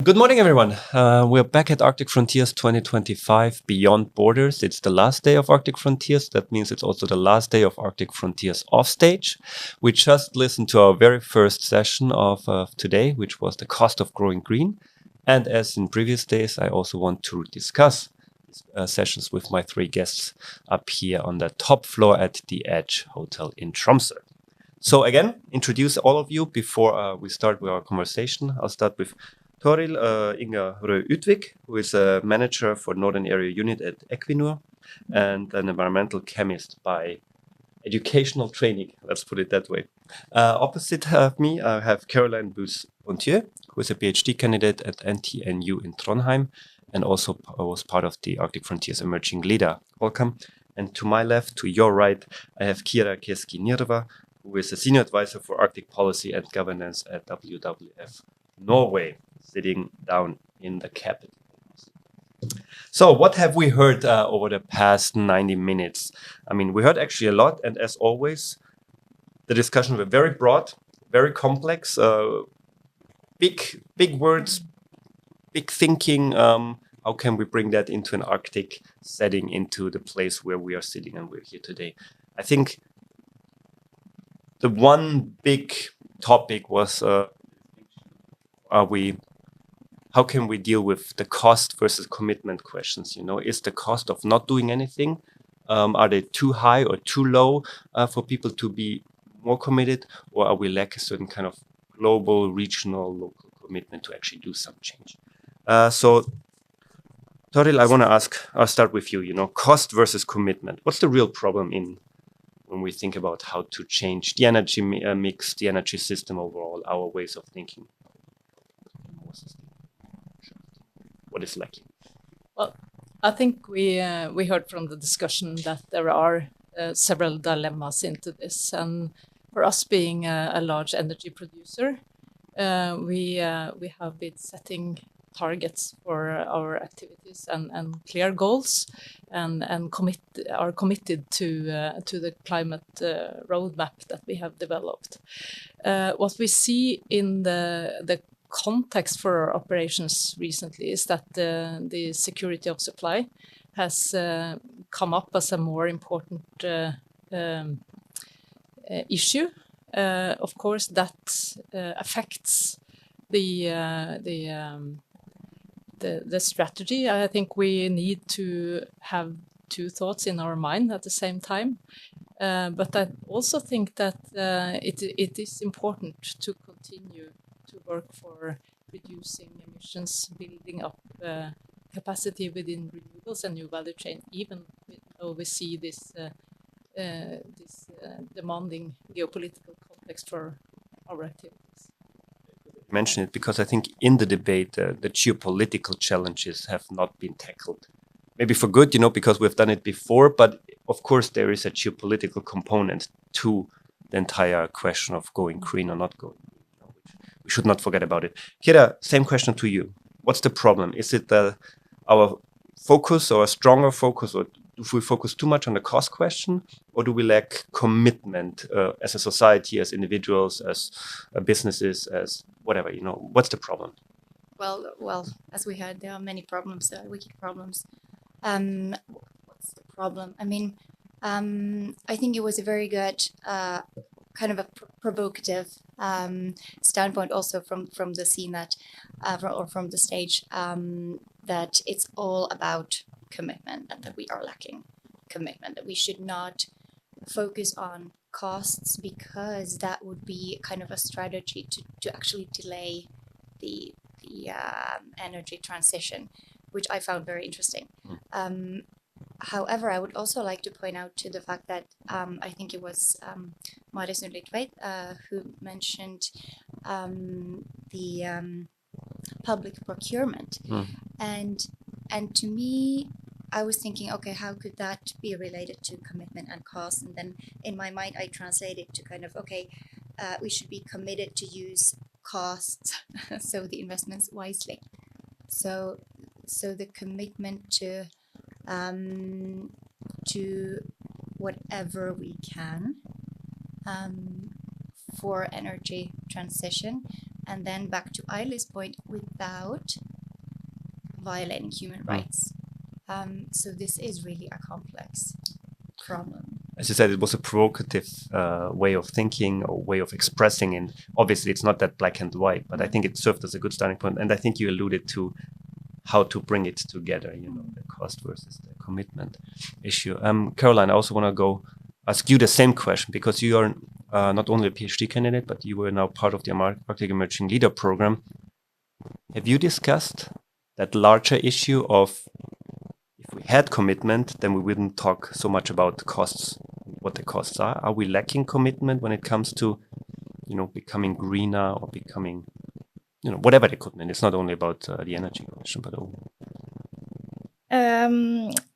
Good morning, everyone. We're back at Arctic Frontiers 2025 Beyond Borders. It's the last day of Arctic Frontiers. That means it's also the last day of Arctic Frontiers Offstage. We just listened to our very first session of today, which was the cost of growing green. And as in previous days, I also want to discuss sessions with my three guests up here on the top floor at the Edge Hotel in Tromsø. So again, introduce all of you before we start with our conversation. I'll start with Toril Inga Røe-Utvik, who is a manager for Northern Area Unit at Equinor and an environmental chemist by educational training, let's put it that way. Opposite of me, I have Caroline Bus-Pontieu, who is a PhD candidate at NTNU in Trondheim and also was part of the Arctic Frontiers Emerging Leader. Welcome. And to my left, to your right, I have Kira Keski-Nirva, who is a senior advisor for Arctic policy and governance at WWF Norway, sitting down in the capital. So what have we heard over the past 90 minutes? I mean, we heard actually a lot. And as always, the discussions were very broad, very complex, big words, big thinking. How can we bring that into an Arctic setting, into the place where we are sitting and we're here today? I think the one big topic was, how can we deal with the cost versus commitment questions? You know, is the cost of not doing anything, are they too high or too low for people to be more committed, or are we lack a certain kind of global, regional, local commitment to actually do some change? So, Toril, I want to ask, I'll start with you, you know, cost versus commitment. What's the real problem when we think about how to change the energy mix, the energy system overall, our ways of thinking? What is lacking? Well, I think we heard from the discussion that there are several dilemmas into this, and for us being a large energy producer, we have been setting targets for our activities and clear goals, and are committed to the climate roadmap that we have developed. What we see in the context for our operations recently is that the security of supply has come up as a more important issue. Of course, that affects the strategy. I think we need to have two thoughts in our mind at the same time. But I also think that it is important to continue to work for reducing emissions, building up capacity within renewables and new value chain, even though we see this demanding geopolitical context for our activities. Mention it because I think in the debate, the geopolitical challenges have not been tackled. Maybe for good, you know, because we've done it before, but of course there is a geopolitical component to the entire question of going green or not going green. We should not forget about it. Kira, same question to you. What's the problem? Is it our focus or a stronger focus, or do we focus too much on the cost question, or do we lack commitment as a society, as individuals, as businesses, as whatever, you know? What's the problem? Well, as we heard, there are many problems, wicked problems. What's the problem? I mean, I think it was a very good kind of a provocative standpoint also from the scene that or from the stage that it's all about commitment, and that we are lacking commitment, that we should not focus on costs because that would be kind of a strategy to actually delay the energy transition, which I found very interesting. However, I would also like to point out to the fact that I think it was Mari Sundli-Tveit who mentioned the public procurement. And to me, I was thinking, okay, how could that be related to commitment and cost? And then in my mind, I translated to kind of, okay, we should be committed to use costs, so the investments wisely. So the commitment to whatever we can for energy transition, and then back to Eilif's point, without violating human rights. So this is really a complex problem. As you said, it was a provocative way of thinking or way of expressing, and obviously it's not that black and white, but I think it served as a good starting point. And I think you alluded to how to bring it together, the cost versus the commitment issue. Caroline, I also want to ask you the same question, because you are not only a PhD candidate, but you were now part of the Arctic Emerging Leader program. Have you discussed that larger issue of, if we had commitment, then we wouldn't talk so much about the costs, what the costs are? Are we lacking commitment when it comes to, becoming greener or becoming, whatever the commitment? It's not only about the energy question, but all.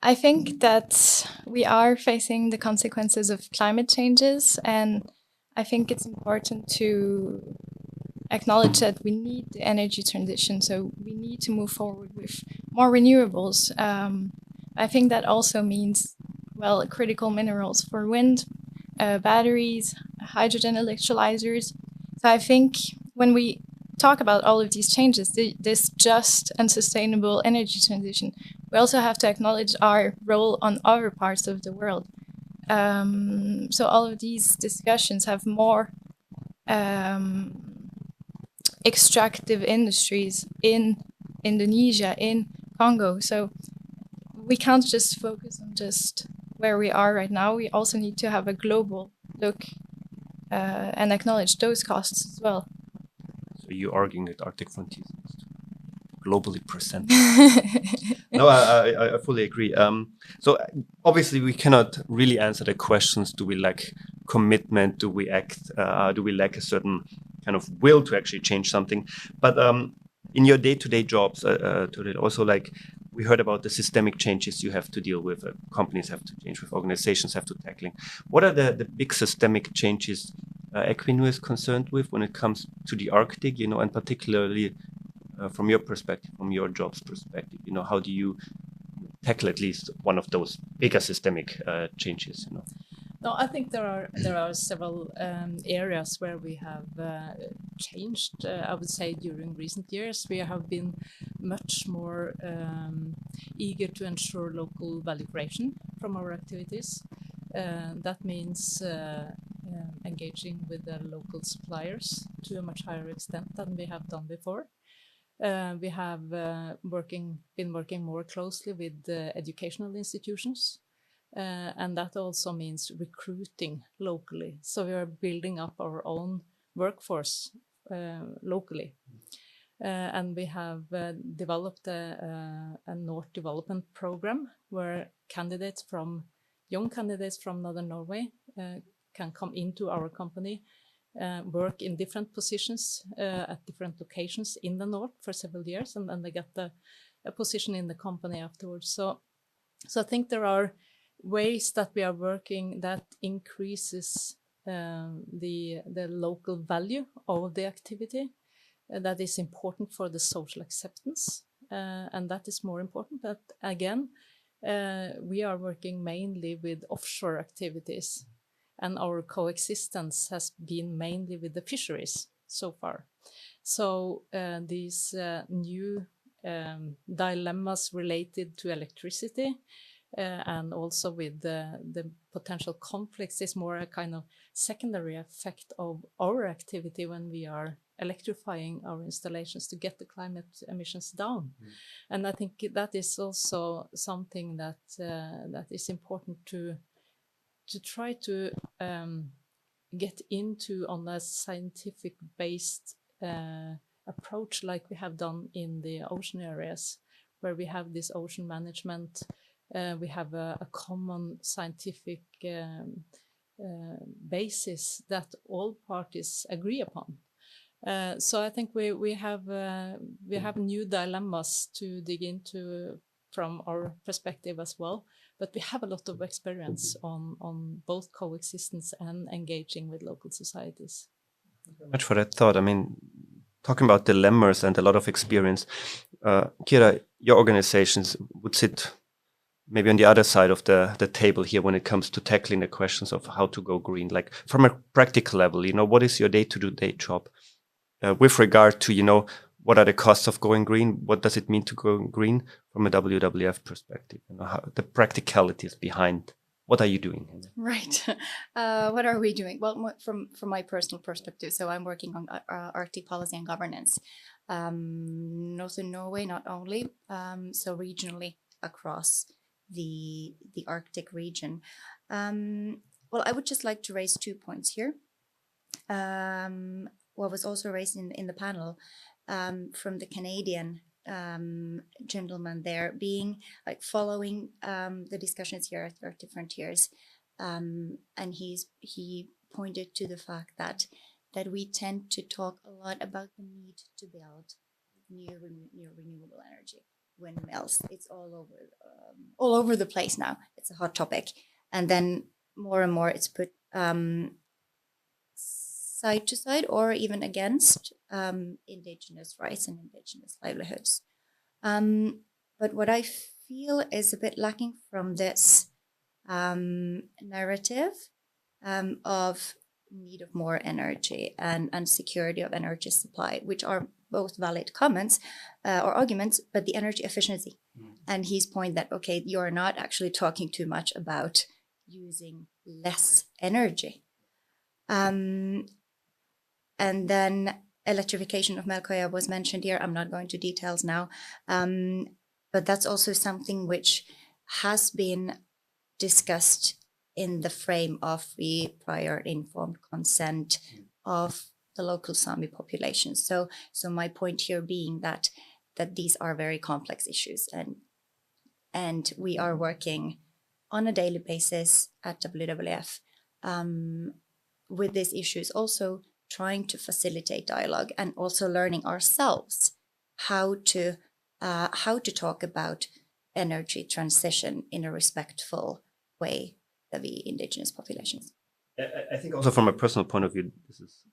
I think that we are facing the consequences of climate changes, and I think it's important to acknowledge that we need the energy transition, so we need to move forward with more renewables. I think that also means, critical minerals for wind, batteries, hydrogen electrolyzers. So I think when we talk about all of these changes, this just and sustainable energy transition, we also have to acknowledge our role on other parts of the world. So all of these discussions have more extractive industries in Indonesia, in Congo. So we can't just focus on just where we are right now. We also need to have a global look and acknowledge those costs as well. So you're arguing that Arctic Frontiers needs to globally present. No, I fully agree. So obviously we cannot really answer the questions. Do we lack commitment? Do we lack a certain kind of will to actually change something? But in your day-to-day jobs, also, like, we heard about the systemic changes you have to deal with, companies have to change with, organizations have to tackling. What are the big systemic changes Equinor is concerned with when it comes to the Arctic, and particularly from your perspective, from your job's perspective, how do you tackle at least one of those bigger systemic changes? No, I think there are several areas where we have changed. I would say during recent years we have been much more eager to ensure local value creation from our activities. That means engaging with the local suppliers to a much higher extent than we have done before. We have been working more closely with educational institutions. And that also means recruiting locally. So we are building up our own workforce locally. And we have developed a North Development Program where young candidates from Northern Norway can come into our company, work in different positions at different locations in the North for several years, and then they get a position in the company afterwards. So I think there are ways that we are working that increases the local value of the activity that is important for the social acceptance, and that is more important. But again, we are working mainly with offshore activities, and our coexistence has been mainly with the fisheries so far. So these new dilemmas related to electricity and also with the potential conflicts is more a kind of secondary effect of our activity when we are electrifying our installations to get the climate emissions down. And I think that is also something that is important to try to get into on a scientific based approach, like we have done in the ocean areas, where we have this ocean management. We have a common scientific basis that all parties agree upon. So I think we have new dilemmas to dig into from our perspective as well. But we have a lot of experience on both coexistence and engaging with local societies. Thank you very much for that thought. I mean, talking about dilemmas and a lot of experience, Kira, your organizations would sit maybe on the other side of the table here when it comes to tackling the questions of how to go green. Like, from a practical level, what is your day-to-day job? with regard to, what are the costs of going green? What does it mean to go green from a WWF perspective? How, the practicalities behind what are you doing? Right. What are we doing? Well, from my personal perspective, so I'm working on Arctic policy and governance. Also Norway, not only, so regionally across the Arctic region. Well, I would just like to raise 2 points here. What was also raised in the panel from the Canadian gentleman there, being like following the discussions here at Arctic Frontiers, and he pointed to the fact that we tend to talk a lot about the need to build new renewable energy, windmills. It's all over the place now. It's a hot topic, and then more and more it's put side to side or even against indigenous rights and indigenous livelihoods. But what I feel is a bit lacking from this narrative of need of more energy and security of energy supply, which are both valid comments or arguments, but the energy efficiency. And his point that, okay, you're not actually talking too much about using less energy. And then electrification of Melkoja was mentioned here. I'm not going to details now. But that's also something which has been discussed in the frame of the prior informed consent of the local Sami population. So my point here being that these are very complex issues, and we are working on a daily basis at WWF with these issues, also trying to facilitate dialogue and also learning ourselves how to talk about energy transition in a respectful way of the indigenous populations. I think also from a personal point of view, this is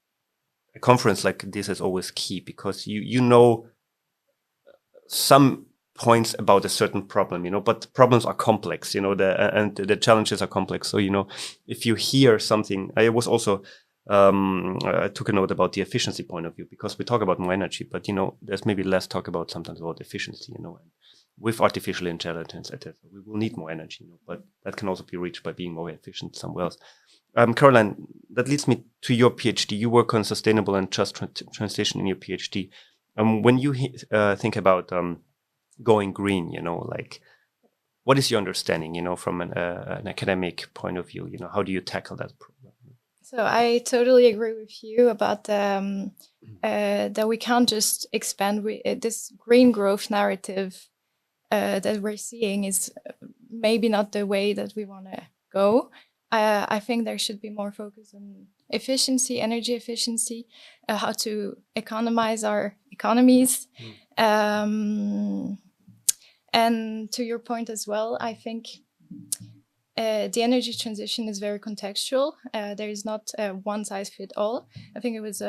a conference like this is always key, because you know some points about a certain problem, but problems are complex, and the challenges are complex. So, if you hear something, I was also I took a note about the efficiency point of view, because we talk about more energy, but there's maybe less talk about sometimes about efficiency, and with artificial intelligence, etc. We will need more energy, but that can also be reached by being more efficient somewhere else. Caroline, that leads me to your PhD. You work on sustainable and just transition in your PhD. When you think about going green, like, what is your understanding, from an academic point of view? How do you tackle that problem? So I totally agree with you about that we can't just expand this green growth narrative that we're seeing is maybe not the way that we want to go. I think there should be more focus on efficiency, energy efficiency, how to economize our economies. And to your point as well, I think the energy transition is very contextual. There is not one size fit all. I think it was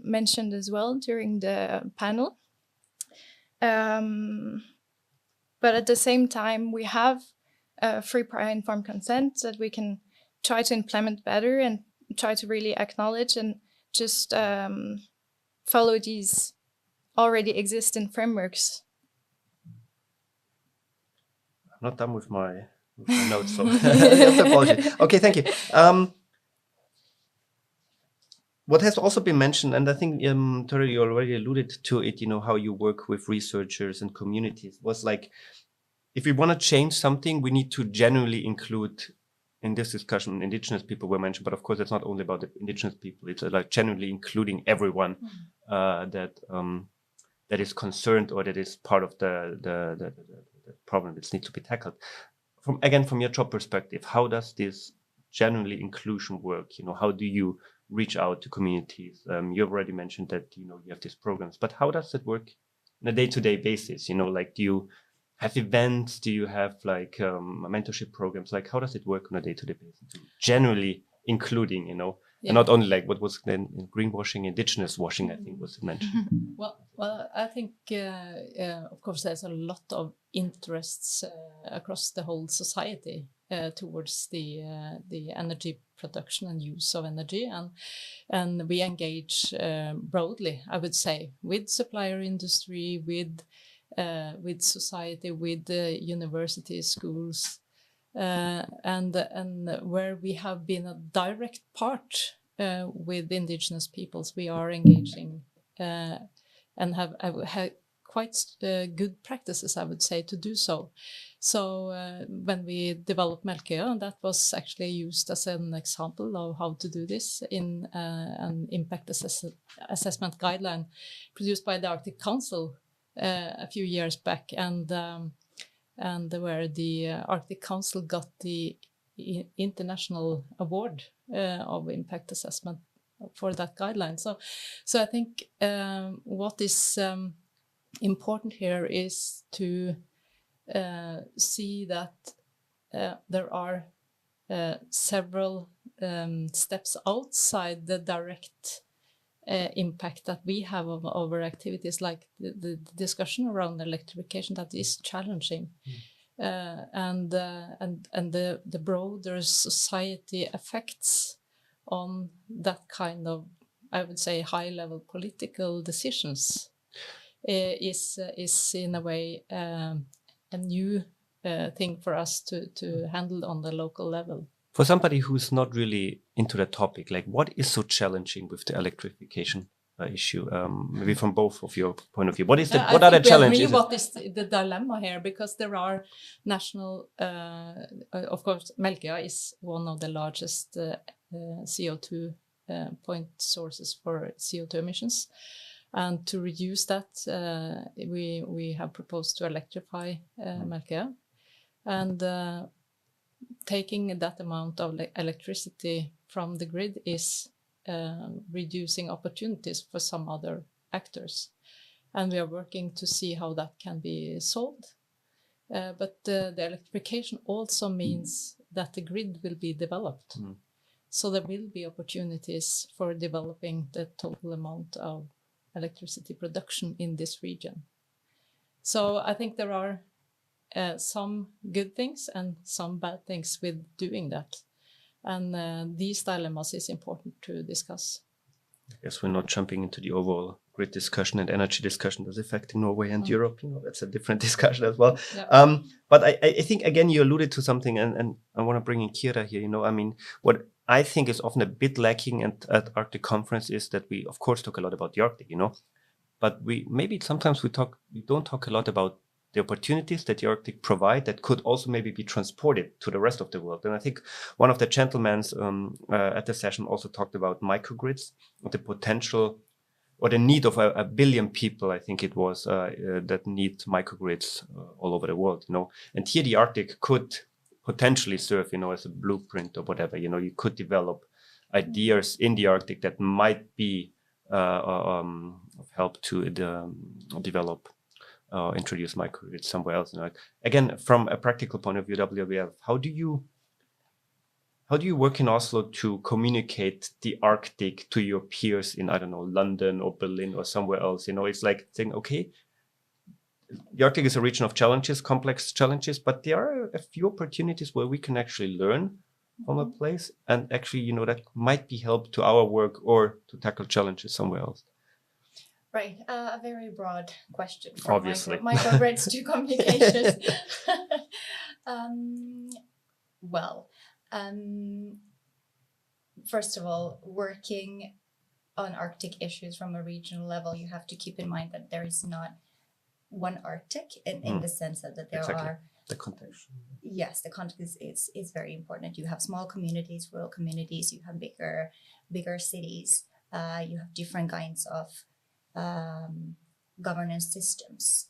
mentioned as well during the panel. But at the same time, we have free prior informed consent that we can try to implement better and try to really acknowledge and just follow these already existing frameworks. I'm not done with my notes, so apologies. Okay, thank you. What has also been mentioned, and I think Tori, you already alluded to it, how you work with researchers and communities, was like, if we want to change something, we need to genuinely include, in this discussion, indigenous people were mentioned, but of course it's not only about the indigenous people, it's like genuinely including everyone that is concerned or that is part of the problem that needs to be tackled. From your job perspective, how does this genuinely inclusion work? How do you reach out to communities? You've already mentioned that, you have these programs, but how does it work on a day-to-day basis? Like, do you have events? Do you have mentorship programs? Like, how does it work on a day-to-day basis? Generally including, And not only like what was then greenwashing, indigenous washing, I think was mentioned. Well, I think of course there's a lot of interests across the whole society towards the energy production and use of energy, and we engage broadly, I would say, with supplier industry, with society, with the universities, schools, and where we have been a direct part with indigenous peoples, we are engaging and have quite good practices, I would say, to do so. So when we developed Melkøya, that was actually used as an example of how to do this in an impact assessment guideline produced by the Arctic Council a few years back, and where the Arctic Council got the international award of impact assessment for that guideline. So I think what is important here is to see that there are several steps outside the direct impact that we have of our activities, like the discussion around electrification that is challenging, and the broader society effects on that kind of, I would say, high-level political decisions is in a way a new thing for us to handle on the local level. For somebody who's not really into the topic, like what is so challenging with the electrification issue? Maybe from both of your point of view, what are the challenges? What is the dilemma here? Because there are national, of course, Melkøya is one of the largest CO2 point sources for CO2 emissions. And to reduce that, we have proposed to electrify Melkøya. And taking that amount of electricity from the grid is reducing opportunities for some other actors. And we are working to see how that can be solved. But the electrification also means that the grid will be developed. So there will be opportunities for developing the total amount of electricity production in this region. So I think there are some good things and some bad things with doing that. And these dilemmas is important to discuss. I guess we're not jumping into the overall grid discussion and energy discussion that's affecting Norway and Europe. You know, that's a different discussion as well. Yeah. But I think, again, you alluded to something, and I want to bring in Kira here. You know, I mean, what I think is often a bit lacking at Arctic Conference is that we, of course, talk a lot about the Arctic, you know, but sometimes we don't talk a lot about the opportunities that the Arctic provide that could also maybe be transported to the rest of the world. And I think one of the gentlemen at the session also talked about microgrids, the potential or the need of a billion people, I think it was, that need microgrids all over the world, you know. And here the Arctic could potentially serve, you know, as a blueprint or whatever. You know, you could develop ideas in the Arctic that might be of help to develop introduce microgrids somewhere else. You know, again, from a practical point of view, WWF, how do you work in Oslo to communicate the Arctic to your peers in, I don't know, London or Berlin or somewhere else? You know, it's like saying, okay, the Arctic is a region of challenges, complex challenges, but there are a few opportunities where we can actually learn from a place, and actually, you know, that might be help to our work or to tackle challenges somewhere else. Right, a very broad question from obviously microgrids to communications. First of all, working on Arctic issues from a regional level, you have to keep in mind that there is not one Arctic in the sense that there are the context. Yes, the context is very important. You have small communities, rural communities. You have bigger cities. You have different kinds of governance systems.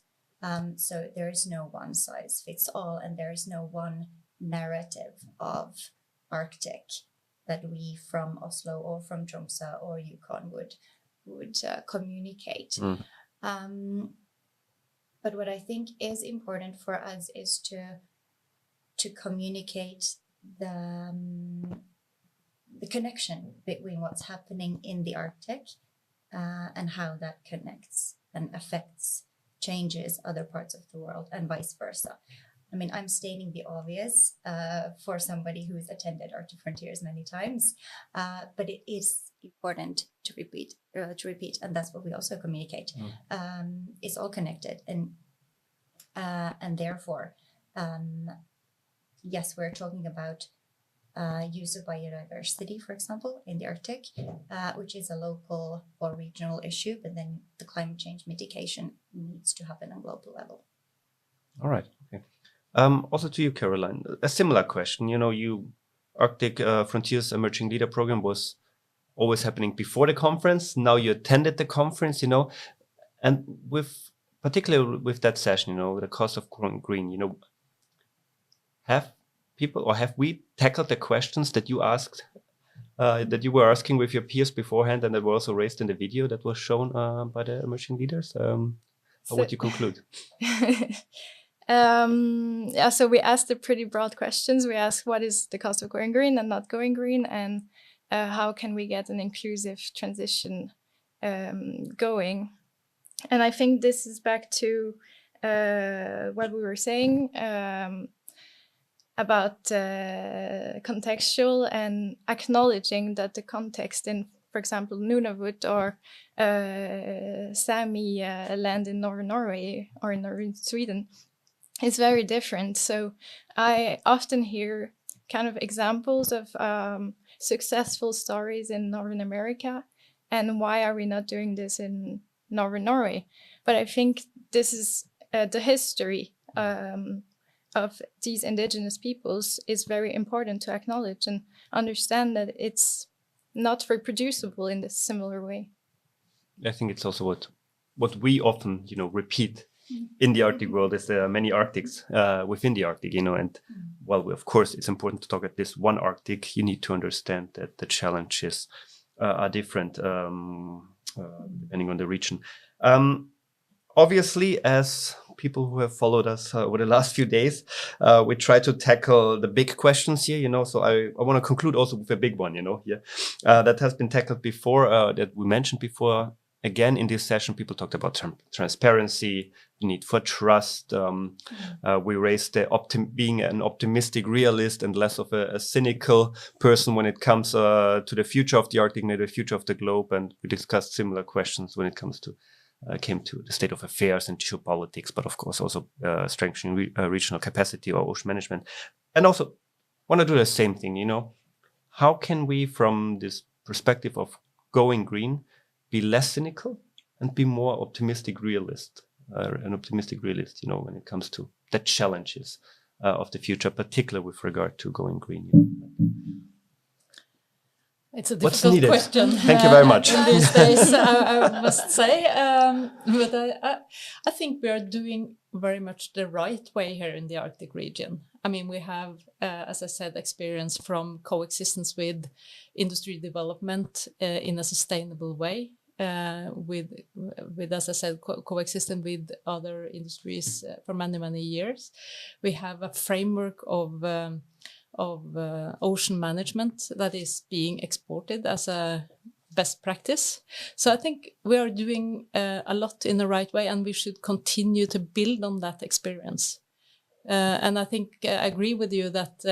So there is no one size fits all, and there is no one narrative of Arctic that we from Oslo or from Tromsø or Yukon would communicate. But what I think is important for us is to communicate the connection between what's happening in the Arctic and how that connects and affects, changes other parts of the world and vice versa. I mean, I'm stating the obvious for somebody who's attended Arctic Frontiers many times, but it is important to repeat, and that's what we also communicate. It's all connected, and therefore, yes, we're talking about use of biodiversity, for example, in the Arctic, which is a local or regional issue, but then the climate change mitigation needs to happen on global level. All right. Okay. Also to you, Caroline, a similar question. Arctic Frontiers Emerging Leader Program was always happening before the conference. Now you attended the conference, and particularly with that session, the cost of growing green, have we tackled the questions that you asked, that you were asking with your peers beforehand, and that were also raised in the video that was shown by the emerging leaders? How would you conclude? So we asked the pretty broad questions. We asked what is the cost of going green and not going green, and how can we get an inclusive transition going. And I think this is back to what we were saying about contextual and acknowledging that the context in, for example, Nunavut or Sami land in northern Norway or in northern Sweden is very different. So I often hear kind of examples of successful stories in Northern America, and why are we not doing this in northern Norway? But I think this is the history of these indigenous peoples is very important to acknowledge and understand that it's not reproducible in this similar way. I think it's also what we often, repeat in the Arctic world is there are many Arctics within the Arctic, and while of course it's important to talk at this one Arctic, you need to understand that the challenges are different depending on the region. Obviously, as people who have followed us over the last few days, we try to tackle the big questions here, so I want to conclude also with a big one, that has been tackled before, that we mentioned before. Again, in this session, people talked about transparency, the need for trust. We raised being an optimistic realist and less of a cynical person when it comes to the future of the Arctic and the future of the globe. And we discussed similar questions when it came to the state of affairs and geopolitics, but of course also strengthening regional capacity or ocean management. And also want to do the same thing, how can we, from this perspective of going green, be less cynical and be more optimistic realist, when it comes to the challenges of the future, particularly with regard to going green. It's a What's difficult needed? question. Thank you very much. In these days, I must say, but I think we are doing very much the right way here in the Arctic region. I mean, we have, as I said, experience from coexistence with industry development in a sustainable way. With as I said, coexisting with other industries for many years. We have a framework of ocean management that is being exported as a best practice. So I think we are doing a lot in the right way, and we should continue to build on that experience. And I think I agree with you that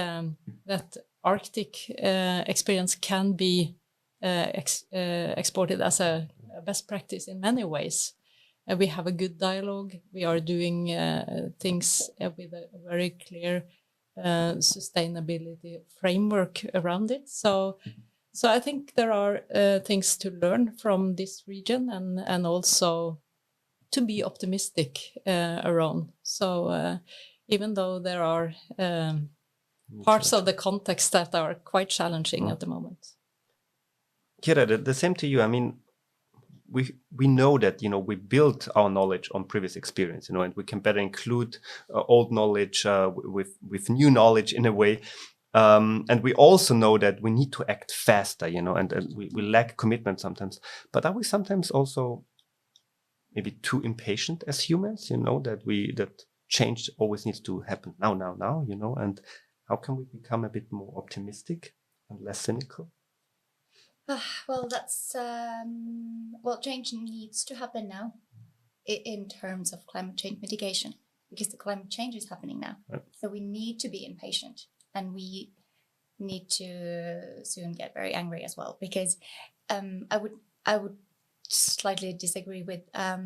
that Arctic experience can be exported as a best practice in many ways. We have a good dialogue. We are doing things with a very clear sustainability framework around it. So I think there are things to learn from this region and also to be optimistic around. So even though there are parts of the context that are quite challenging at the moment. Kira, the same to you. I mean, we know that we built our knowledge on previous experience, and we can better include old knowledge with new knowledge in a way. And we also know that we need to act faster, and we lack commitment sometimes. But are we sometimes also maybe too impatient as humans? That change always needs to happen now. And how can we become a bit more optimistic and less cynical? Well, that's well, change needs to happen now in terms of climate change mitigation, because the climate change is happening now. Right. So we need to be impatient, and we need to soon get very angry as well, because I would slightly disagree with us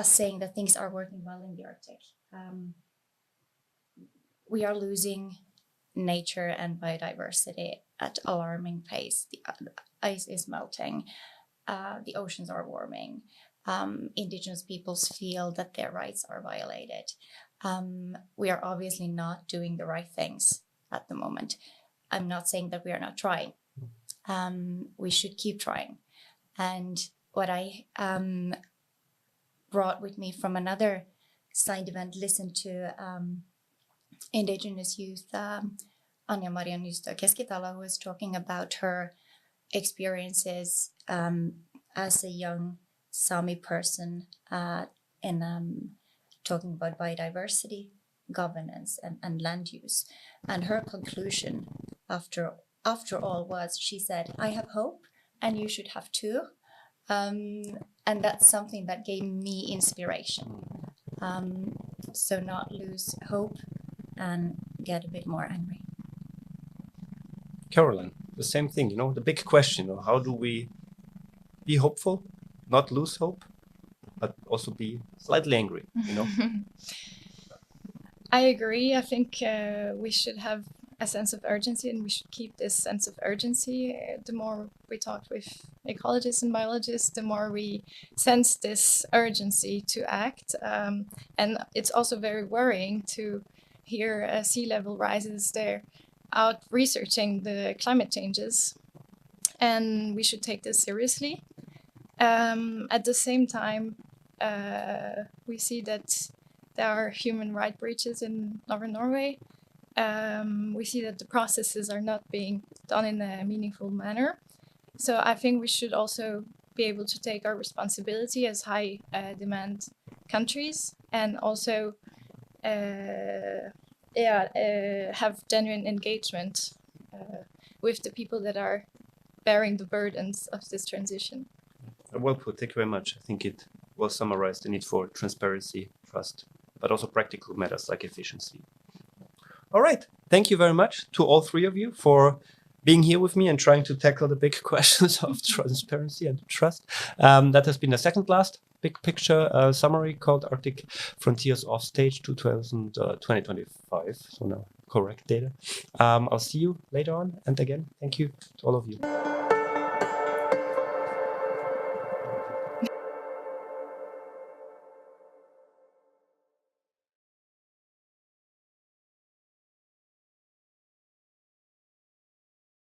saying that things are working well in the Arctic. We are losing nature and biodiversity at alarming pace. The ice is melting, the oceans are warming. Indigenous peoples feel that their rights are violated. We are obviously not doing the right things at the moment. I'm not saying that we are not trying. We should keep trying. And what I brought with me from another side event, listened to Indigenous youth, Anja-Maria Nystad-Keskitalo, who was talking about her experiences as a young Sami person in talking about biodiversity, governance, and land use. And her conclusion after all was, she said, "I have hope, and you should have too." And that's something that gave me inspiration. So not lose hope and get a bit more angry. Caroline, the same thing, the big question, how do we be hopeful, not lose hope, but also be slightly angry, I agree. I think we should have a sense of urgency, and we should keep this sense of urgency. The more we talk with ecologists and biologists, the more we sense this urgency to act. And it's also very worrying to hear sea level rises. They're out researching the climate changes, and we should take this seriously. At the same time, we see that there are human rights breaches in northern Norway. We see that the processes are not being done in a meaningful manner. So I think we should also be able to take our responsibility as high demand countries, and also have genuine engagement with the people that are bearing the burdens of this transition. Well put, thank you very much. I think it well summarized the need for transparency, trust, but also practical matters like efficiency. All right, thank you very much to all three of you for being here with me and trying to tackle the big questions of transparency and trust. That has been the second last big picture summary called Arctic Frontiers Offstage 2025. So now correct data. I'll see you later on. And again, thank you to all of you.